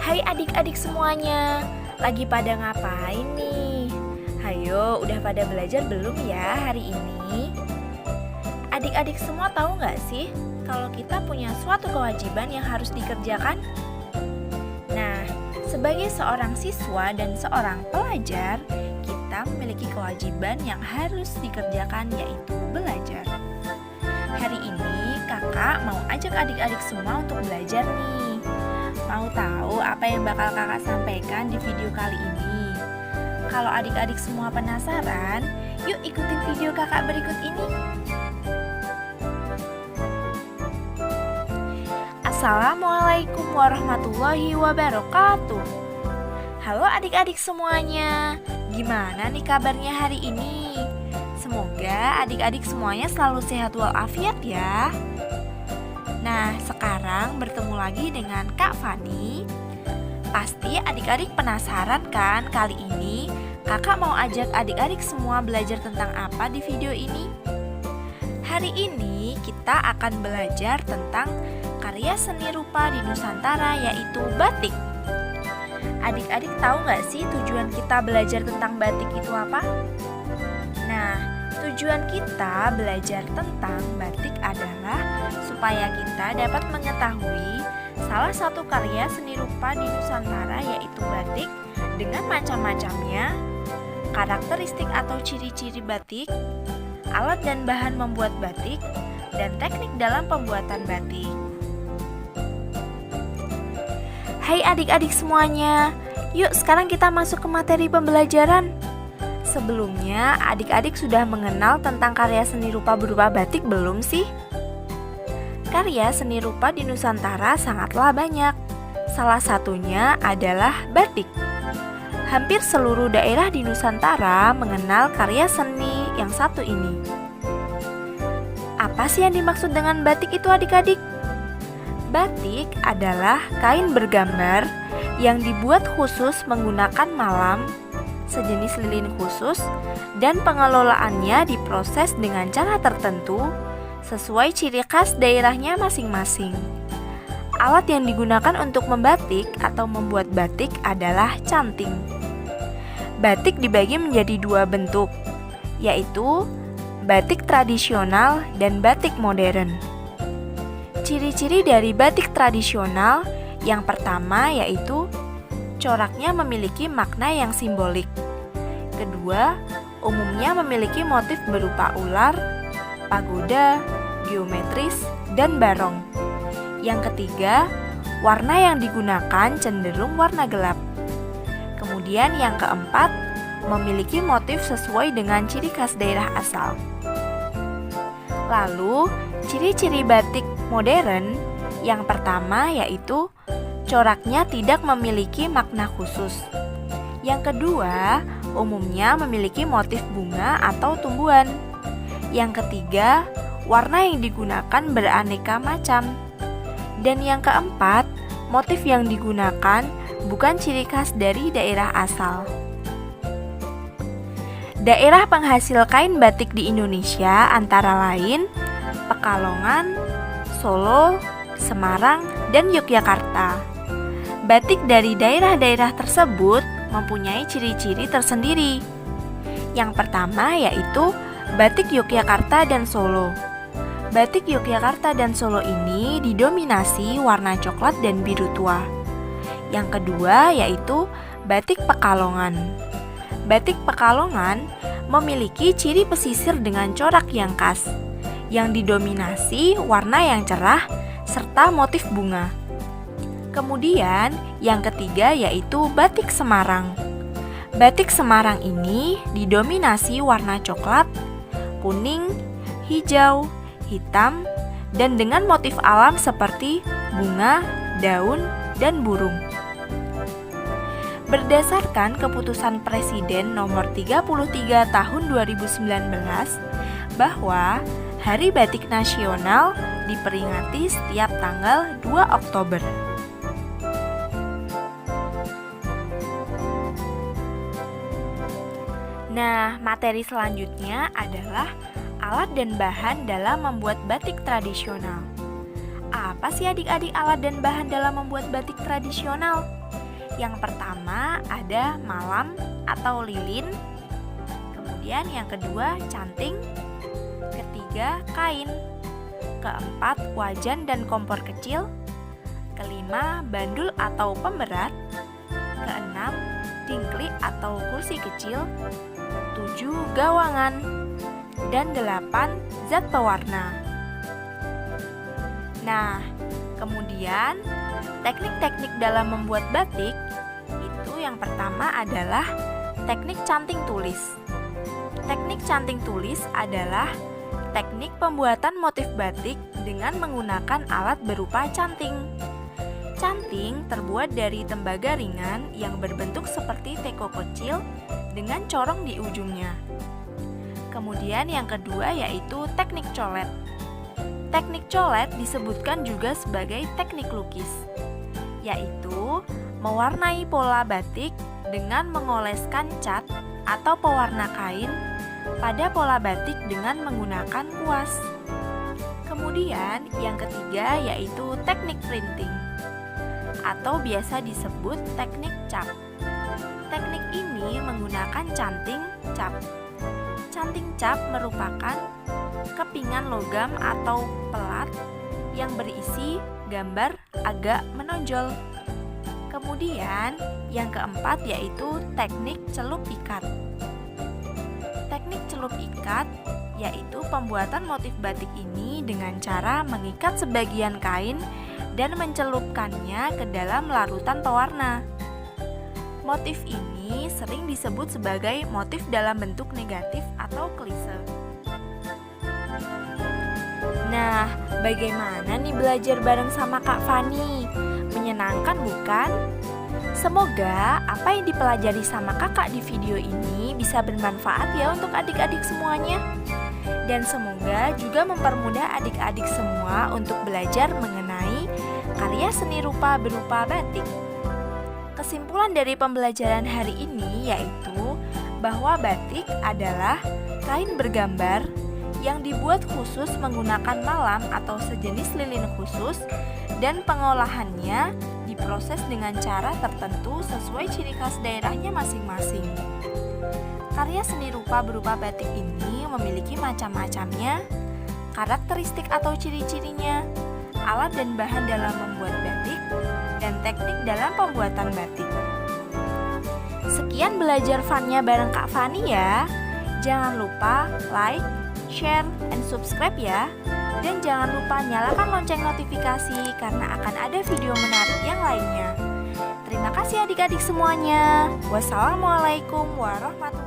Hai adik-adik semuanya, lagi pada ngapain nih? Hayo, udah pada belajar belum ya hari ini? Adik-adik semua tahu nggak sih kalau kita punya suatu kewajiban yang harus dikerjakan? Nah, sebagai seorang siswa dan seorang pelajar, kita memiliki kewajiban yang harus dikerjakan, yaitu belajar. Hari ini kakak mau ajak adik-adik semua untuk belajar nih. Mau tahu apa yang bakal kakak sampaikan di video kali ini? Kalau adik-adik semua penasaran, yuk ikutin video kakak berikut ini. Assalamualaikum warahmatullahi wabarakatuh. Halo adik-adik semuanya, gimana nih kabarnya hari ini? Semoga adik-adik semuanya selalu sehat walafiat ya. Nah, sekarang bertemu lagi dengan Kak Fani. Pasti adik-adik penasaran kan, kali ini kakak mau ajak adik-adik semua belajar tentang apa di video ini? Hari ini kita akan belajar tentang karya seni rupa di Nusantara, yaitu batik. Adik-adik tahu nggak sih tujuan kita belajar tentang batik itu apa? Nah, tujuan kita belajar tentang batik adalah supaya kita dapat mengetahui salah satu karya seni rupa di Nusantara, yaitu batik, dengan macam-macamnya, karakteristik atau ciri-ciri batik, alat dan bahan membuat batik, dan teknik dalam pembuatan batik. Hai adik-adik semuanya, yuk sekarang kita masuk ke materi pembelajaran. Sebelumnya, adik-adik sudah mengenal tentang karya seni rupa berupa batik belum sih? Karya seni rupa di Nusantara sangatlah banyak. Salah satunya adalah batik. Hampir seluruh daerah di Nusantara mengenal karya seni yang satu ini. Apa sih yang dimaksud dengan batik itu adik-adik? Batik adalah kain bergambar yang dibuat khusus menggunakan malam, sejenis lilin khusus, dan pengelolaannya diproses dengan cara tertentu sesuai ciri khas daerahnya masing-masing. Alat yang digunakan untuk membatik atau membuat batik adalah canting. Batik dibagi menjadi dua bentuk, yaitu batik tradisional dan batik modern. Ciri-ciri dari batik tradisional yang pertama yaitu coraknya memiliki makna yang simbolik. Kedua, umumnya memiliki motif berupa ular, pagoda, geometris, dan barong. Yang ketiga, warna yang digunakan cenderung warna gelap. Kemudian yang keempat, memiliki motif sesuai dengan ciri khas daerah asal. Lalu, ciri-ciri batik modern yang pertama yaitu coraknya tidak memiliki makna khusus. Yang kedua, umumnya memiliki motif bunga atau tumbuhan. Yang ketiga, warna yang digunakan beraneka macam. Dan yang keempat, motif yang digunakan bukan ciri khas dari daerah asal. Daerah penghasil kain batik di Indonesia antara lain Pekalongan, Solo, Semarang, dan Yogyakarta. Batik dari daerah-daerah tersebut mempunyai ciri-ciri tersendiri. Yang pertama yaitu batik Yogyakarta dan Solo. Batik Yogyakarta dan Solo ini didominasi warna coklat dan biru tua. Yang kedua yaitu batik Pekalongan. Batik Pekalongan memiliki ciri pesisir dengan corak yang khas, yang didominasi warna yang cerah serta motif bunga. Kemudian yang ketiga yaitu batik Semarang. Batik Semarang ini didominasi warna coklat, kuning, hijau, hitam, dan dengan motif alam seperti bunga, daun, dan burung. Berdasarkan keputusan Presiden nomor 33 tahun 2019 bahwa Hari Batik Nasional diperingati setiap tanggal 2 Oktober. Nah, materi selanjutnya adalah alat dan bahan dalam membuat batik tradisional. Apa sih adik-adik alat dan bahan dalam membuat batik tradisional? Yang pertama ada malam atau lilin. Kemudian yang kedua canting. Ketiga kain. Keempat wajan dan kompor kecil. Kelima bandul atau pemberat. Keenam dingklik atau kursi kecil. 7 gawangan. Dan 8 zat pewarna. Nah, kemudian teknik-teknik dalam membuat batik itu yang pertama adalah teknik canting tulis. Teknik canting tulis adalah teknik pembuatan motif batik dengan menggunakan alat berupa canting. Canting terbuat dari tembaga ringan yang berbentuk seperti teko kecil dengan corong di ujungnya. Kemudian yang kedua yaitu teknik colet. Teknik colet disebutkan juga sebagai teknik lukis, yaitu mewarnai pola batik dengan mengoleskan cat atau pewarna kain pada pola batik dengan menggunakan kuas. Kemudian yang ketiga yaitu teknik printing atau biasa disebut teknik cap. Teknik ini menggunakan canting cap. Canting cap merupakan kepingan logam atau pelat yang berisi gambar agak menonjol. Kemudian yang keempat yaitu teknik celup ikat. Teknik celup ikat yaitu pembuatan motif batik ini dengan cara mengikat sebagian kain dan mencelupkannya ke dalam larutan pewarna. Motif ini sering disebut sebagai motif dalam bentuk negatif atau klise. Nah, bagaimana nih belajar bareng sama Kak Fani? Menyenangkan bukan? Semoga apa yang dipelajari sama kakak di video ini bisa bermanfaat ya untuk adik-adik semuanya. Dan semoga juga mempermudah adik-adik semua untuk belajar mengenai karya seni rupa berupa batik. Kesimpulan dari pembelajaran hari ini yaitu bahwa batik adalah kain bergambar yang dibuat khusus menggunakan malam atau sejenis lilin khusus dan pengolahannya diproses dengan cara tertentu sesuai ciri khas daerahnya masing-masing. Karya seni rupa berupa batik ini memiliki macam-macamnya, karakteristik atau ciri-cirinya, alat dan bahan dalam membuat batik, dan teknik dalam pembuatan batik. Sekian belajar funnya bareng Kak Fani ya. Jangan lupa like, share, and subscribe ya. Dan jangan lupa nyalakan lonceng notifikasi karena akan ada video menarik yang lainnya. Terima kasih adik-adik semuanya. Wassalamualaikum warahmatullahi wabarakatuh.